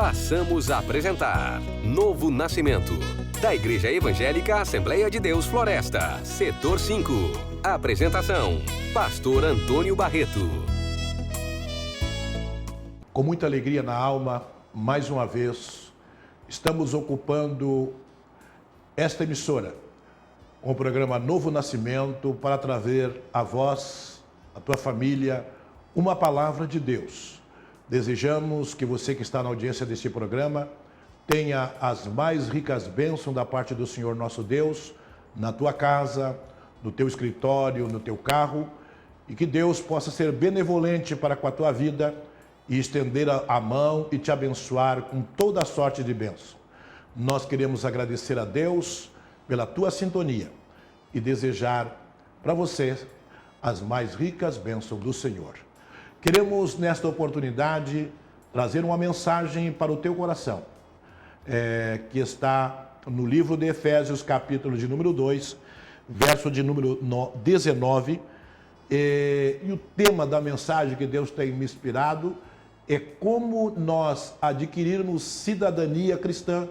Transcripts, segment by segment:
Passamos a apresentar Novo Nascimento, da Igreja Evangélica Assembleia de Deus Floresta, Setor 5. Apresentação, Pastor Antônio Barreto. Com muita alegria na alma, mais uma vez, estamos ocupando esta emissora com o programa Novo Nascimento para trazer a vós, a tua família, uma palavra de Deus. Desejamos que você que está na audiência deste programa tenha as mais ricas bênçãos da parte do Senhor nosso Deus, na tua casa, no teu escritório, no teu carro, e que Deus possa ser benevolente para com a tua vida e estender a mão e te abençoar com toda a sorte de bênção. Nós queremos agradecer a Deus pela tua sintonia e desejar para você as mais ricas bênçãos do Senhor. Queremos, nesta oportunidade, trazer uma mensagem para o teu coração, que está no livro de Efésios, capítulo de número 2, verso de número 19. E o tema da mensagem que Deus tem me inspirado é como nós adquirirmos cidadania cristã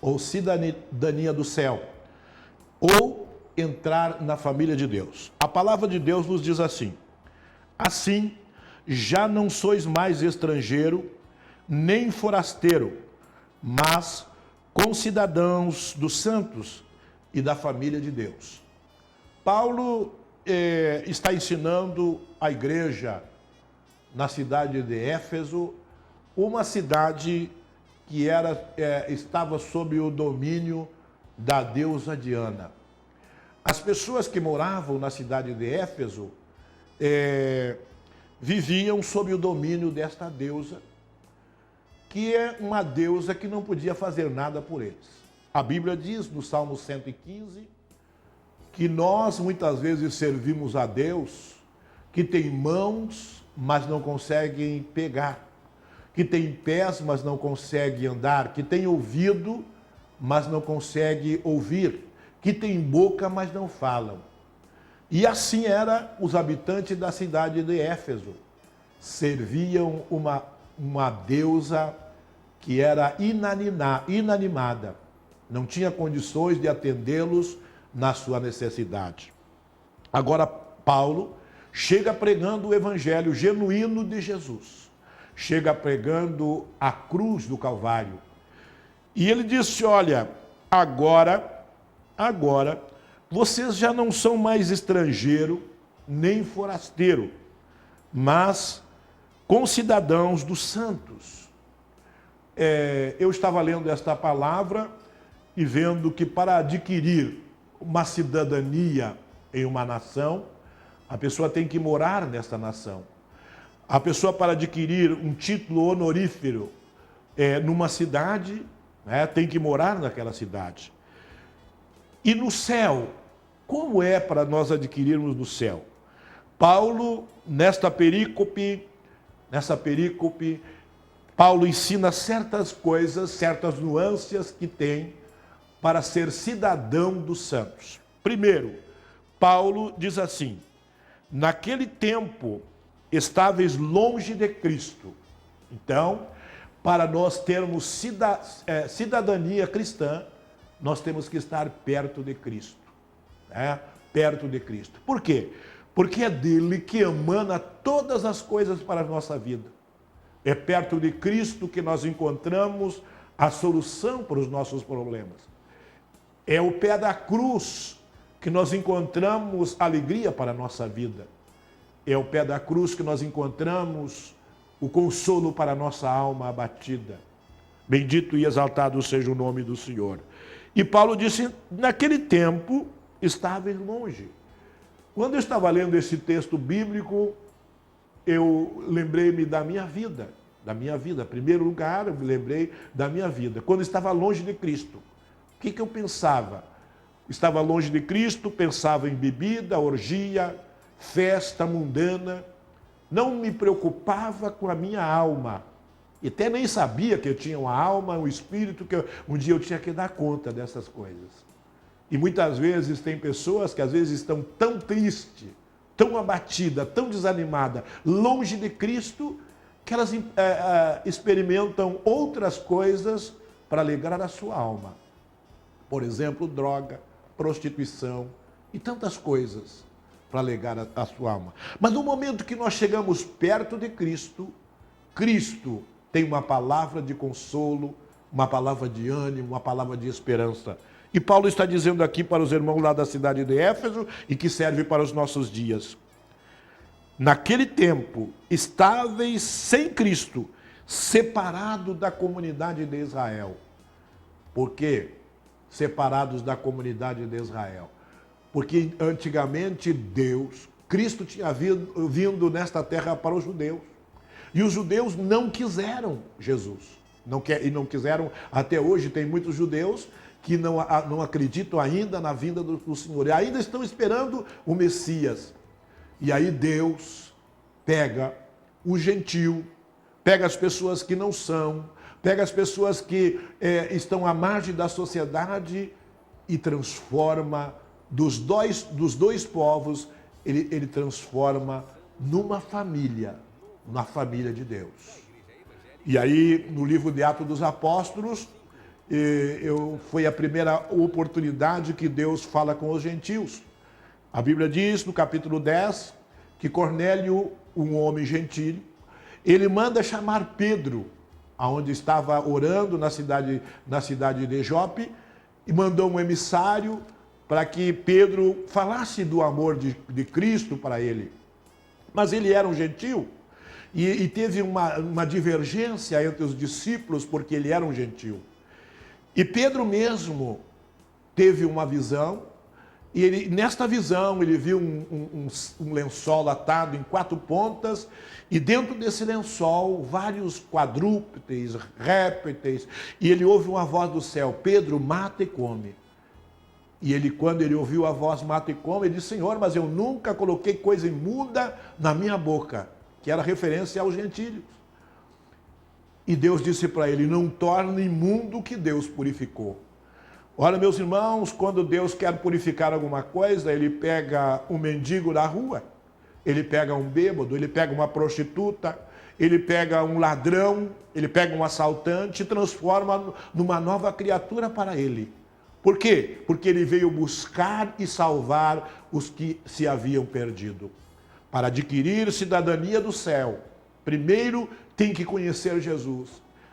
ou cidadania do céu, ou entrar na família de Deus. A palavra de Deus nos diz assim: assim, já não sois mais estrangeiro, nem forasteiro, mas concidadãos dos santos e da família de Deus. Paulo está ensinando a igreja na cidade de Éfeso, uma cidade que estava sob o domínio da deusa Diana. As pessoas que moravam na cidade de Éfeso viviam sob o domínio desta deusa, que é uma deusa que não podia fazer nada por eles. A Bíblia diz no Salmo 115 que nós muitas vezes servimos a Deus que tem mãos, mas não conseguem pegar, que tem pés, mas não consegue andar, que tem ouvido, mas não consegue ouvir, que tem boca, mas não falam. E assim eram os habitantes da cidade de Éfeso. Serviam uma deusa que era inanimada. Não tinha condições de atendê-los na sua necessidade. Agora, Paulo chega pregando o evangelho genuíno de Jesus. Chega pregando a cruz do Calvário. E ele disse: olha, agora, vocês já não são mais estrangeiro, nem forasteiro, mas concidadãos dos santos. Eu estava lendo esta palavra e vendo que para adquirir uma cidadania em uma nação, a pessoa tem que morar nesta nação. A pessoa, para adquirir um título honorífero numa cidade, tem que morar naquela cidade. E no céu, como é para nós adquirirmos no céu? Paulo, nessa perícope, Paulo ensina certas coisas, certas nuances que tem para ser cidadão dos santos. Primeiro, Paulo diz assim: naquele tempo estáveis longe de Cristo. Então, para nós termos cidadania cristã, nós temos que estar perto de Cristo. Perto de Cristo. Por quê? Porque é dele que emana todas as coisas para a nossa vida. É perto de Cristo que nós encontramos a solução para os nossos problemas. É ao pé da cruz que nós encontramos alegria para a nossa vida. É ao pé da cruz que nós encontramos o consolo para a nossa alma abatida. Bendito e exaltado seja o nome do Senhor. E Paulo disse: naquele tempo estáveis longe. Quando eu estava lendo esse texto bíblico, eu lembrei-me da minha vida. Em primeiro lugar, eu me lembrei da minha vida. Quando eu estava longe de Cristo, o que eu pensava? Estava longe de Cristo, pensava em bebida, orgia, festa mundana. Não me preocupava com a minha alma. E até nem sabia que eu tinha uma alma, um espírito, que um dia eu tinha que dar conta dessas coisas. E muitas vezes tem pessoas que às vezes estão tão tristes, tão abatidas, tão desanimadas, longe de Cristo, que elas experimentam outras coisas para alegrar a sua alma. Por exemplo, droga, prostituição e tantas coisas para alegrar a sua alma. Mas no momento que nós chegamos perto de Cristo, Cristo tem uma palavra de consolo, uma palavra de ânimo, uma palavra de esperança. E Paulo está dizendo aqui para os irmãos lá da cidade de Éfeso e que serve para os nossos dias. Naquele tempo, estáveis sem Cristo, separados da comunidade de Israel. Por quê? Separados da comunidade de Israel. Porque antigamente Cristo tinha vindo nesta terra para os judeus. E os judeus não quiseram Jesus. E não quiseram, até hoje tem muitos judeus que não acreditam ainda na vinda do Senhor. E ainda estão esperando o Messias. E aí Deus pega o gentil, pega as pessoas que não são, pega as pessoas que estão à margem da sociedade e transforma dos dois povos, ele transforma numa família, na família de Deus. E aí, no livro de Atos dos Apóstolos, foi a primeira oportunidade que Deus fala com os gentios. A Bíblia diz, no capítulo 10, que Cornélio, um homem gentil, ele manda chamar Pedro, aonde estava orando na cidade de Jope, e mandou um emissário para que Pedro falasse do amor de Cristo para ele. Mas ele era um gentil, e teve uma divergência entre os discípulos, porque ele era um gentil. E Pedro mesmo teve uma visão, e nesta visão ele viu um lençol atado em 4 pontas, e dentro desse lençol vários quadrúpedes, répteis, e ele ouve uma voz do céu: Pedro, mata e come. E quando ele ouviu a voz mata e come, ele disse: Senhor, mas eu nunca coloquei coisa imunda na minha boca, que era referência aos gentios. E Deus disse para ele: não torne imundo o que Deus purificou. Olha, meus irmãos, quando Deus quer purificar alguma coisa, ele pega um mendigo da rua, ele pega um bêbado, ele pega uma prostituta, ele pega um ladrão, ele pega um assaltante e transforma numa nova criatura para ele. Por quê? Porque ele veio buscar e salvar os que se haviam perdido. Para adquirir cidadania do céu, primeiro tem que conhecer Jesus.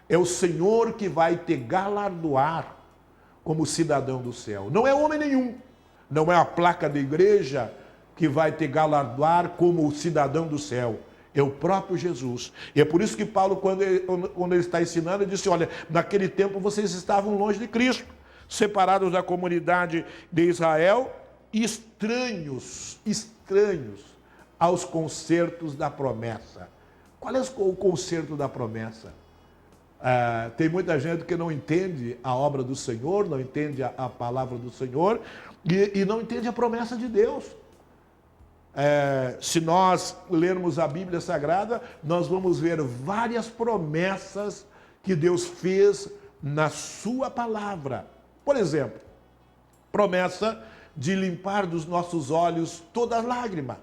É o Senhor que vai te galardoar como cidadão do céu. Não é homem nenhum, não é a placa da igreja que vai te galardoar como cidadão do céu. É o próprio Jesus. E é por isso que Paulo, quando ele está ensinando, ele disse: olha, naquele tempo vocês estavam longe de Cristo, separados da comunidade de Israel, estranhos aos concertos da promessa. Qual é o concerto da promessa? Tem muita gente que não entende a obra do Senhor, não entende a palavra do Senhor e não entende a promessa de Deus. Se nós lermos a Bíblia Sagrada, nós vamos ver várias promessas que Deus fez na sua palavra. Por exemplo, promessa de limpar dos nossos olhos toda lágrima.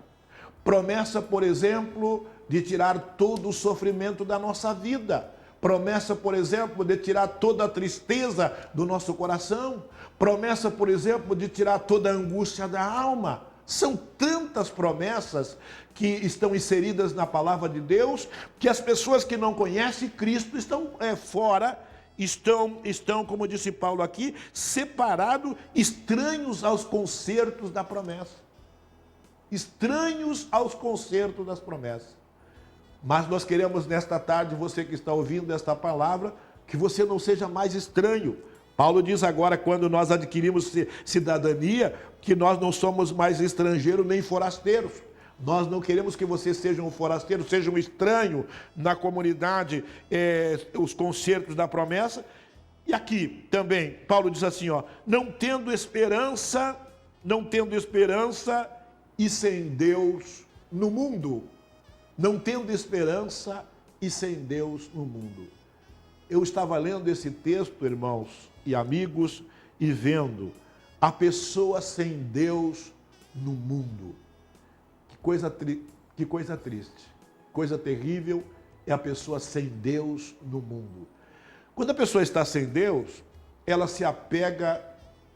Promessa, por exemplo, de tirar todo o sofrimento da nossa vida. Promessa, por exemplo, de tirar toda a tristeza do nosso coração. Promessa, por exemplo, de tirar toda a angústia da alma. São tantas promessas que estão inseridas na palavra de Deus, que as pessoas que não conhecem Cristo estão fora, estão, como disse Paulo aqui, separados, estranhos aos concertos da promessa. Estranhos aos concertos das promessas. Mas nós queremos nesta tarde, você que está ouvindo esta palavra, que você não seja mais estranho. Paulo diz agora, quando nós adquirimos cidadania, que nós não somos mais estrangeiros nem forasteiros. Nós não queremos que você seja um forasteiro, seja um estranho na comunidade, os concertos da promessa. E aqui também, Paulo diz assim, não tendo esperança e sem Deus no mundo. Não tendo esperança e sem Deus no mundo. Eu estava lendo esse texto, irmãos e amigos, e vendo a pessoa sem Deus no mundo. Que coisa triste, coisa terrível é a pessoa sem Deus no mundo. Quando a pessoa está sem Deus, ela se apega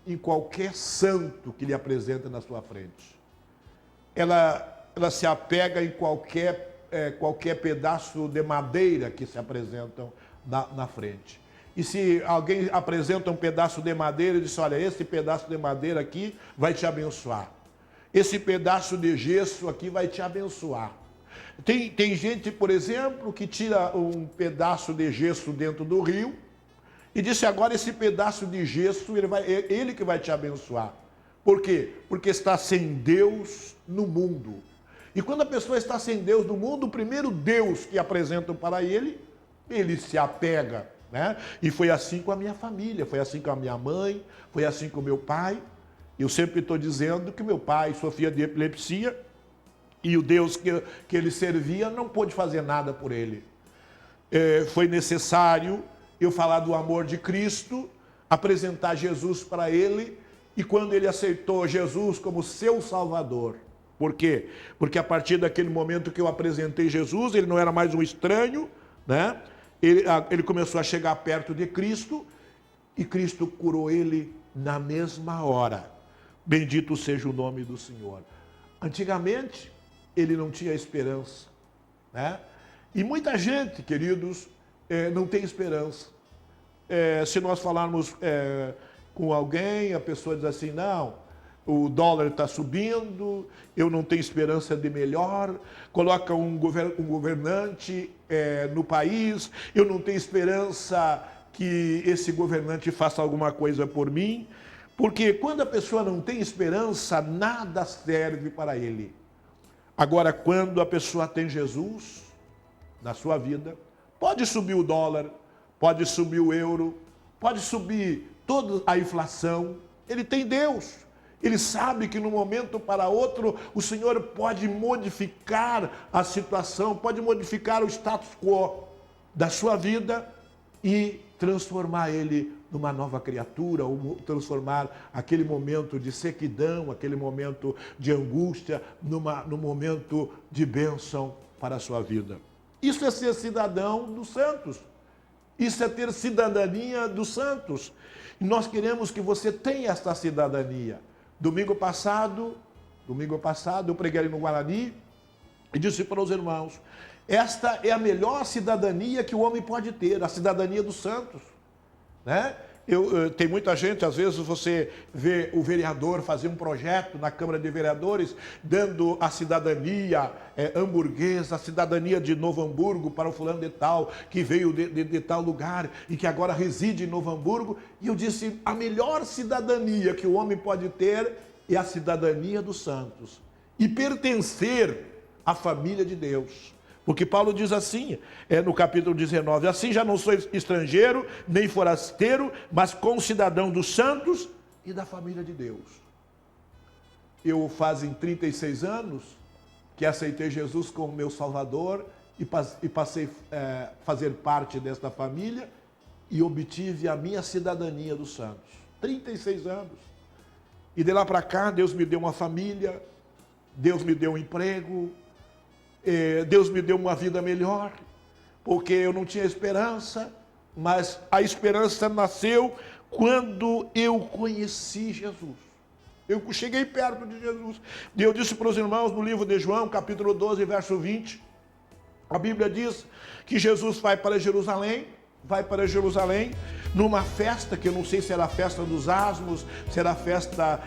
em qualquer santo que lhe apresenta na sua frente. Ela se apega em qualquer pedaço de madeira que se apresentam na frente. E se alguém apresenta um pedaço de madeira e diz, olha, esse pedaço de madeira aqui vai te abençoar. Esse pedaço de gesso aqui vai te abençoar. Tem gente, por exemplo, que tira um pedaço de gesso dentro do rio e disse, agora esse pedaço de gesso, ele que vai te abençoar. Por quê? Porque está sem Deus no mundo. E quando a pessoa está sem Deus no mundo, o primeiro Deus que apresentam para ele se apega, né? E foi assim com a minha família, foi assim com a minha mãe, foi assim com o meu pai. Eu sempre estou dizendo que meu pai sofria de epilepsia e o Deus que ele servia não pôde fazer nada por ele. Foi necessário eu falar do amor de Cristo, apresentar Jesus para ele, e quando ele aceitou Jesus como seu Salvador. Por quê? Porque a partir daquele momento que eu apresentei Jesus, ele não era mais um estranho, né? Ele começou a chegar perto de Cristo, e Cristo curou ele na mesma hora. Bendito seja o nome do Senhor. Antigamente, ele não tinha esperança, né? E muita gente, queridos, não tem esperança. Se nós falarmos com alguém, a pessoa diz assim, não, o dólar está subindo, eu não tenho esperança de melhor, coloca um governante no país, eu não tenho esperança que esse governante faça alguma coisa por mim, porque quando a pessoa não tem esperança, nada serve para ele. Agora, quando a pessoa tem Jesus na sua vida, pode subir o dólar, pode subir o euro, pode subir toda a inflação, ele tem Deus. Ele sabe que de um momento para outro o Senhor pode modificar a situação, pode modificar o status quo da sua vida e transformar ele numa nova criatura, ou transformar aquele momento de sequidão, aquele momento de angústia, num momento de bênção para a sua vida. Isso é ser cidadão dos santos. Isso é ter cidadania dos santos. E nós queremos que você tenha esta cidadania. Domingo passado, eu preguei ali no Guarani e disse para os irmãos, esta é a melhor cidadania que o homem pode ter, a cidadania dos santos, né? Tem muita gente, às vezes você vê o vereador fazer um projeto na Câmara de Vereadores, dando a cidadania hamburguesa, a cidadania de Novo Hamburgo para o fulano de tal, que veio de tal lugar e que agora reside em Novo Hamburgo. E eu disse, a melhor cidadania que o homem pode ter é a cidadania dos santos e pertencer à família de Deus. Porque Paulo diz assim, no capítulo 19, assim já não sou estrangeiro, nem forasteiro, mas concidadão dos santos e da família de Deus. Eu fazem 36 anos que aceitei Jesus como meu Salvador e passei a fazer parte desta família e obtive a minha cidadania dos santos. 36 anos. E de lá para cá, Deus me deu uma família, Deus me deu um emprego, Deus me deu uma vida melhor, porque eu não tinha esperança, mas a esperança nasceu quando eu conheci Jesus. Eu cheguei perto de Jesus. E eu disse para os irmãos no livro de João, capítulo 12, verso 20, a Bíblia diz que Jesus vai para Jerusalém, numa festa, que eu não sei se era a festa dos asmos, se era a festa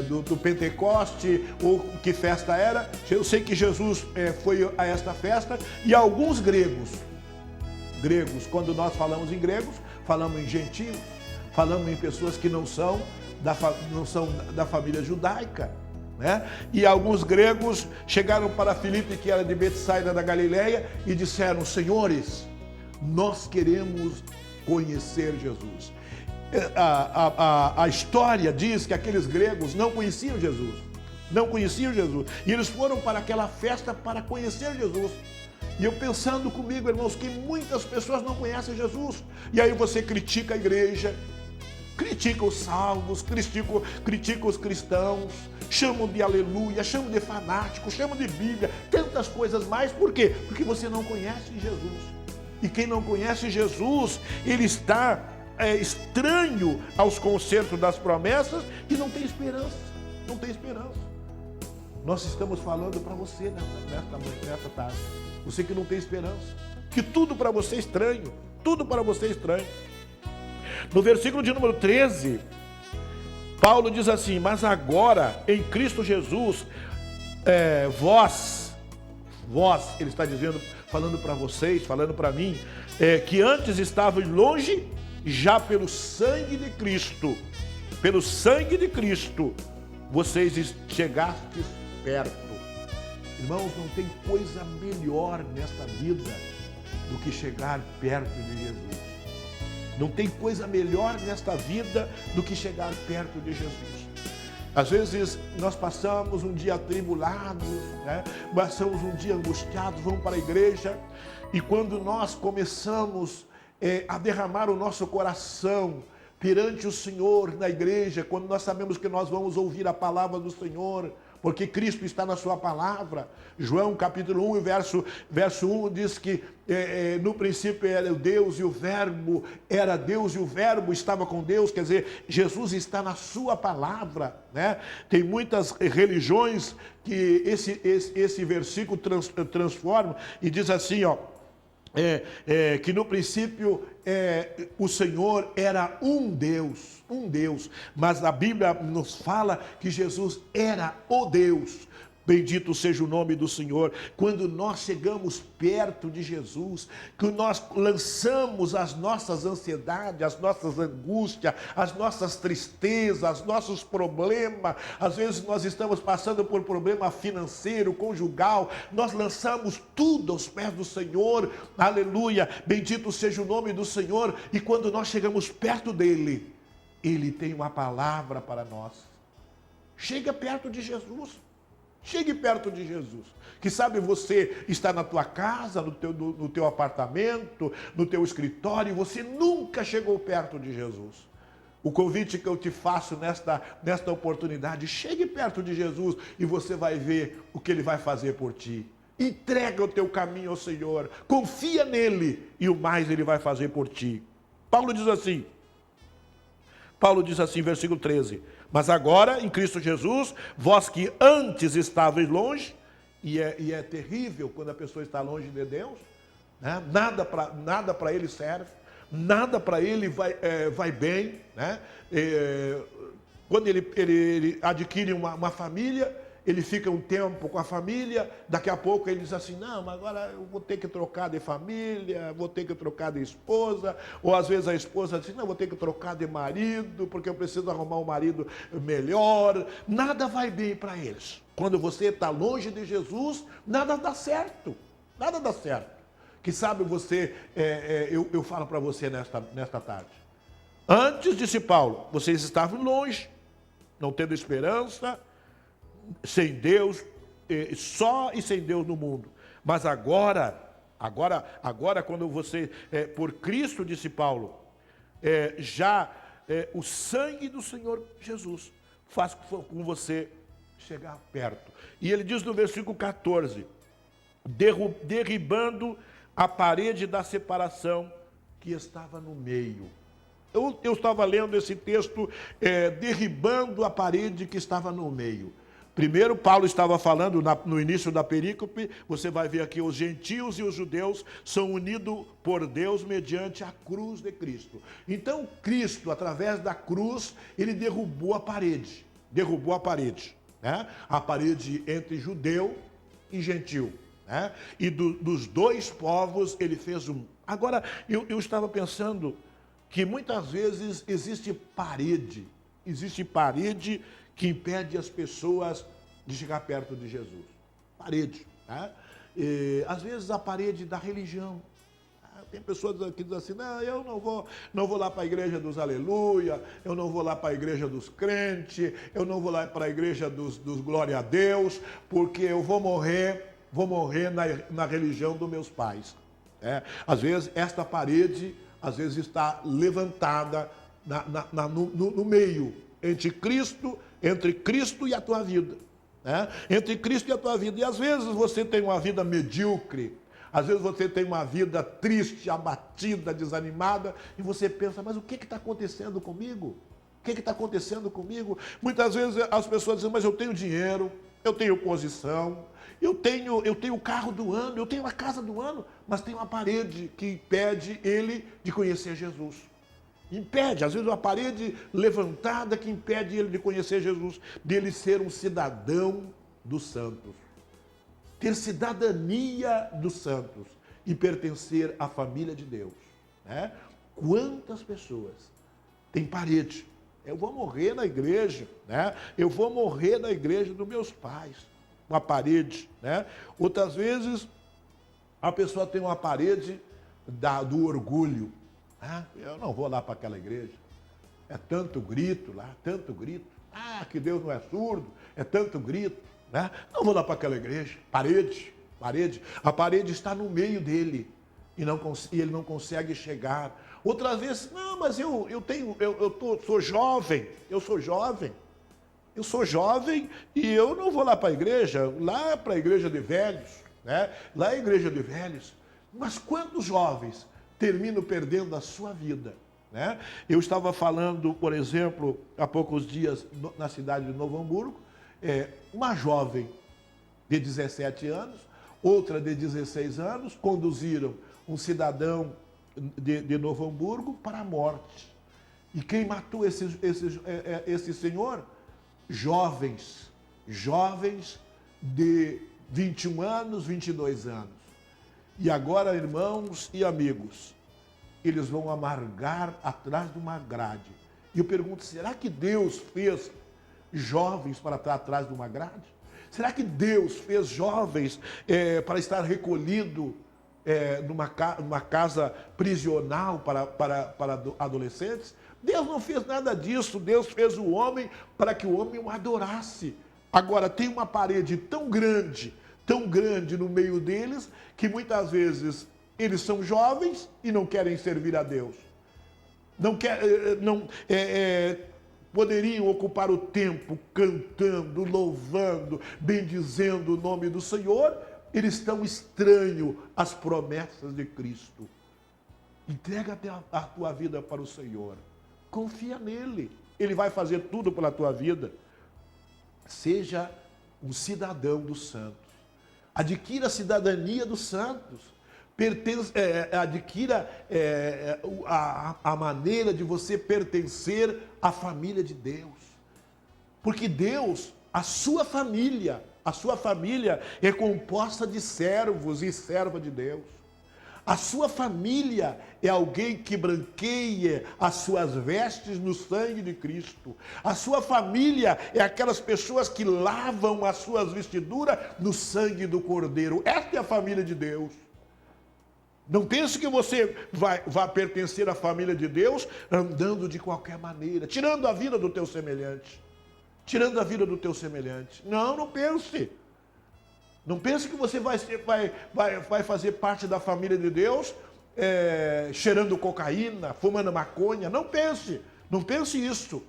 do Pentecoste, ou que festa era. Eu sei que Jesus foi a esta festa, e alguns gregos, quando nós falamos em gregos, falamos em gentios, falamos em pessoas que não são da família judaica, né? E alguns gregos chegaram para Filipe, que era de Betsaida da Galileia, e disseram, senhores, nós queremos conhecer Jesus. A história diz que aqueles gregos não conheciam Jesus. E eles foram para aquela festa para conhecer Jesus. E eu pensando comigo, irmãos, que muitas pessoas não conhecem Jesus. E aí você critica a igreja, critica os salvos, critica os cristãos, chamam de aleluia, chamam de fanático, chamam de Bíblia, tantas coisas mais. Por quê? Porque você não conhece Jesus. E quem não conhece Jesus, ele está estranho aos concertos das promessas e não tem esperança. Não tem esperança. Nós estamos falando para você nesta tarde. Você que não tem esperança. Que tudo para você é estranho. Tudo para você é estranho. No versículo de número 13, Paulo diz assim: mas agora em Cristo Jesus, vós, ele está dizendo, falando para vocês, falando para mim, que antes estavam longe, já pelo sangue de Cristo, vocês chegastes perto. Irmãos, não tem coisa melhor nesta vida do que chegar perto de Jesus. Não tem coisa melhor nesta vida do que chegar perto de Jesus. Às vezes nós passamos um dia atribulados, né? Passamos um dia angustiados, vamos para a igreja, e quando nós começamos a derramar o nosso coração perante o Senhor na igreja, quando nós sabemos que nós vamos ouvir a palavra do Senhor, porque Cristo está na sua palavra. João capítulo 1, verso 1 diz que no princípio era o Deus e o Verbo era Deus e o Verbo estava com Deus. Quer dizer, Jesus está na sua palavra, né? Tem muitas religiões que esse versículo transforma e diz assim, ó, que no princípio o Senhor era um Deus, mas a Bíblia nos fala que Jesus era o Deus. Bendito seja o nome do Senhor. Quando nós chegamos perto de Jesus, que nós lançamos as nossas ansiedades, as nossas angústias, as nossas tristezas, os nossos problemas, às vezes nós estamos passando por problema financeiro, conjugal, nós lançamos tudo aos pés do Senhor, aleluia, bendito seja o nome do Senhor, e quando nós chegamos perto dele, ele tem uma palavra para nós. Chega perto de Jesus. Chegue perto de Jesus. Que sabe, você está na tua casa, no teu apartamento, no teu escritório, e você nunca chegou perto de Jesus. O convite que eu te faço nesta oportunidade, chegue perto de Jesus e você vai ver o que ele vai fazer por ti. Entrega o teu caminho ao Senhor, confia nele e o mais ele vai fazer por ti. Paulo diz assim, versículo 13: mas agora, em Cristo Jesus, vós que antes estavais longe, e é terrível quando a pessoa está longe de Deus, né? Nada para ele serve, nada para ele vai bem, né? Quando ele adquire uma família, ele fica um tempo com a família, daqui a pouco ele diz assim, não, mas agora eu vou ter que trocar de família, vou ter que trocar de esposa, ou às vezes a esposa diz, não, vou ter que trocar de marido, porque eu preciso arrumar um marido melhor. Nada vai bem para eles. Quando você está longe de Jesus, nada dá certo, nada dá certo. Que sabe você, eu falo para você nesta tarde, antes, disse Paulo, vocês estavam longe, não tendo esperança, sem Deus, só e sem Deus no mundo. Mas agora quando você, por Cristo, disse Paulo, o sangue do Senhor Jesus faz com você chegar perto. E ele diz no versículo 14, derribando a parede da separação que estava no meio. Eu estava lendo esse texto, derribando a parede que estava no meio. Primeiro, Paulo estava falando no início da perícope, você vai ver aqui, os gentios e os judeus são unidos por Deus mediante a cruz de Cristo. Então, Cristo, através da cruz, ele derrubou a parede, né? A parede entre judeu e gentil, né? E dos dois povos ele fez um. Agora, eu estava pensando que muitas vezes existe parede que impede as pessoas de chegar perto de Jesus. Parede, né? Às vezes a parede da religião. Tem pessoas que dizem assim, não, eu não vou lá para a igreja dos aleluia, eu não vou lá para a igreja dos crentes, eu não vou lá para a igreja dos glória a Deus, porque eu vou morrer na religião dos meus pais. Às vezes esta parede, está levantada no meio, entre Cristo entre Cristo e a tua vida. Né? Entre Cristo e a tua vida. E às vezes você tem uma vida medíocre, às vezes você tem uma vida triste, abatida, desanimada, e você pensa, mas o que está acontecendo comigo? O que está acontecendo comigo? Muitas vezes as pessoas dizem, mas eu tenho dinheiro, eu tenho posição, eu tenho o carro do ano, eu tenho a casa do ano, mas tem uma parede que impede ele de conhecer Jesus. Impede, às vezes uma parede levantada que impede ele de conhecer Jesus, dele ser um cidadão dos santos. Ter cidadania dos santos e pertencer à família de Deus. Né? Quantas pessoas têm parede? Eu vou morrer na igreja, né? Eu vou morrer na igreja dos meus pais. Uma parede, né? Outras vezes, a pessoa tem uma parede do orgulho. Né? Eu não vou lá para aquela igreja. É tanto grito lá, tanto grito. Ah, que Deus não é surdo, é tanto grito. Né? Não vou lá para aquela igreja. Parede. A parede está no meio dele e ele não consegue chegar. Outras vezes, não, mas sou jovem e eu não vou lá para a igreja, lá para a igreja de velhos, né? Lá é a igreja de velhos. Mas quantos jovens terminam perdendo a sua vida? Né? Eu estava falando, por exemplo, há poucos dias na cidade de Novo Hamburgo, uma jovem de 17 anos, outra de 16 anos, conduziram um cidadão de Novo Hamburgo para a morte. E quem matou esse senhor? Jovens de 21 anos, 22 anos. E agora, irmãos e amigos, eles vão amargar atrás de uma grade. E eu pergunto, será que Deus fez jovens para estar atrás de uma grade? Será que Deus fez jovens para estar recolhido numa casa prisional para adolescentes? Deus não fez nada disso. Deus fez o homem para que o homem o adorasse. Agora, tem uma parede tão grande no meio deles, que muitas vezes eles são jovens e não querem servir a Deus. Poderiam ocupar o tempo cantando, louvando, bendizendo o nome do Senhor. Eles estão estranhos às promessas de Cristo. Entrega a tua vida para o Senhor. Confia nele. Ele vai fazer tudo pela tua vida. Seja um cidadão dos santos. Adquira a cidadania dos santos. Adquira a maneira de você pertencer à família de Deus. Porque Deus, a sua família é composta de servos e serva de Deus. A sua família é alguém que branqueia as suas vestes no sangue de Cristo. A sua família é aquelas pessoas que lavam as suas vestiduras no sangue do Cordeiro. Esta é a família de Deus. Não pense que você vai pertencer à família de Deus andando de qualquer maneira, tirando a vida do teu semelhante. Não pense. Não pense que você vai fazer parte da família de Deus cheirando cocaína, fumando maconha. Não pense isso.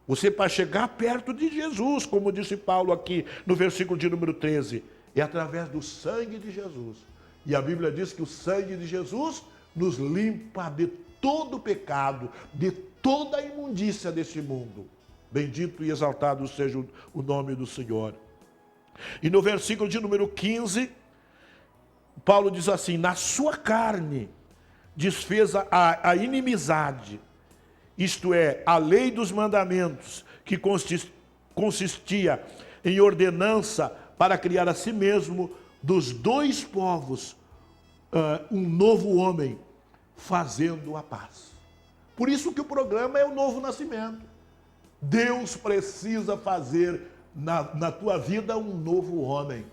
Você, para chegar perto de Jesus, como disse Paulo aqui no versículo de número 13, é através do sangue de Jesus. E a Bíblia diz que o sangue de Jesus nos limpa de todo pecado, de toda a imundícia deste mundo. Bendito e exaltado seja o nome do Senhor. E no versículo de número 15, Paulo diz assim: na sua carne desfez a inimizade, isto é, a lei dos mandamentos, que consistia em ordenança para criar a si mesmo dos dois povos um novo homem, fazendo a paz. Por isso que o programa é o novo nascimento. Deus precisa fazer na tua vida um novo homem.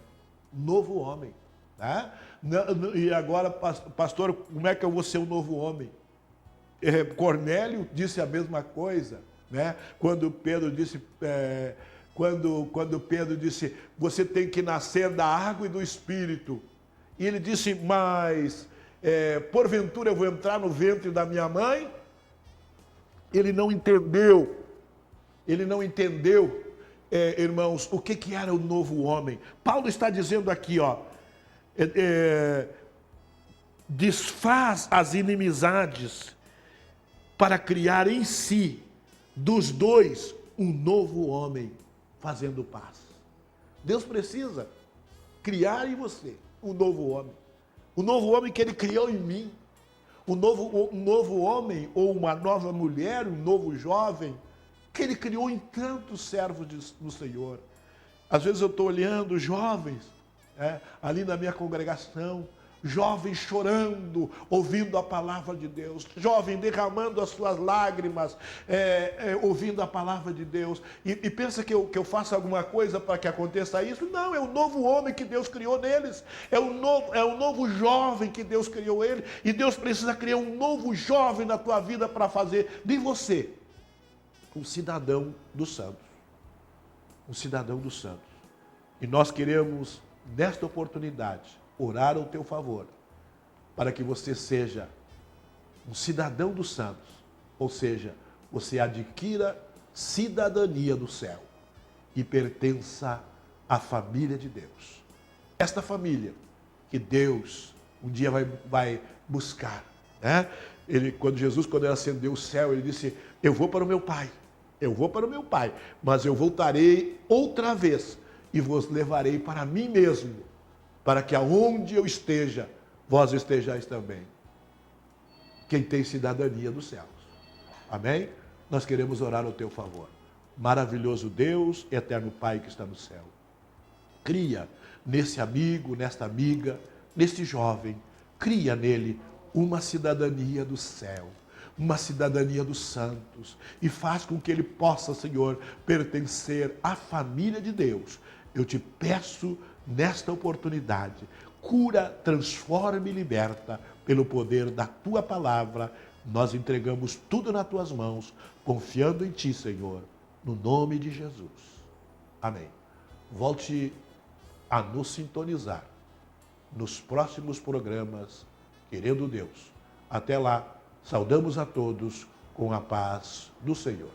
Tá? E agora, pastor, como é que eu vou ser um novo homem? Cornélio disse a mesma coisa, né? Quando Pedro disse, você tem que nascer da água e do Espírito. E ele disse, mas porventura eu vou entrar no ventre da minha mãe? Ele não entendeu irmãos, o que era o novo homem. Paulo está dizendo aqui, ó, desfaz as inimizades para criar em si, dos dois, um novo homem, fazendo paz. Deus precisa criar em você um novo homem. O novo homem que Ele criou em mim. Um novo homem ou uma nova mulher, um novo jovem, que Ele criou em tantos servos do Senhor. Às vezes eu estou olhando jovens, ali na minha congregação, jovens chorando, ouvindo a palavra de Deus, jovem derramando as suas lágrimas, ouvindo a palavra de Deus, e pensa que eu faço alguma coisa para que aconteça isso? Não, é o novo homem que Deus criou neles, é o novo jovem que Deus criou ele, e Deus precisa criar um novo jovem na tua vida para fazer de você um cidadão dos santos, um cidadão dos santos. E nós queremos, nesta oportunidade, orar ao teu favor, para que você seja um cidadão dos santos, ou seja, você adquira cidadania do céu e pertença à família de Deus. Esta família que Deus um dia vai buscar, né? Quando ele acendeu o céu, ele disse: eu vou para o meu Pai, mas eu voltarei outra vez e vos levarei para mim mesmo, para que aonde eu esteja, vós estejais também. Quem tem cidadania dos céus. Amém? Nós queremos orar ao teu favor. Maravilhoso Deus, eterno Pai que está no céu. Cria nesse amigo, nesta amiga, neste jovem, cria nele uma cidadania do céu, uma cidadania dos santos, e faz com que ele possa, Senhor, pertencer à família de Deus. Eu te peço, nesta oportunidade, cura, transforma e liberta pelo poder da tua palavra. Nós entregamos tudo nas tuas mãos, confiando em ti, Senhor, no nome de Jesus. Amém. Volte a nos sintonizar nos próximos programas, querendo Deus. Até lá, saudamos a todos com a paz do Senhor.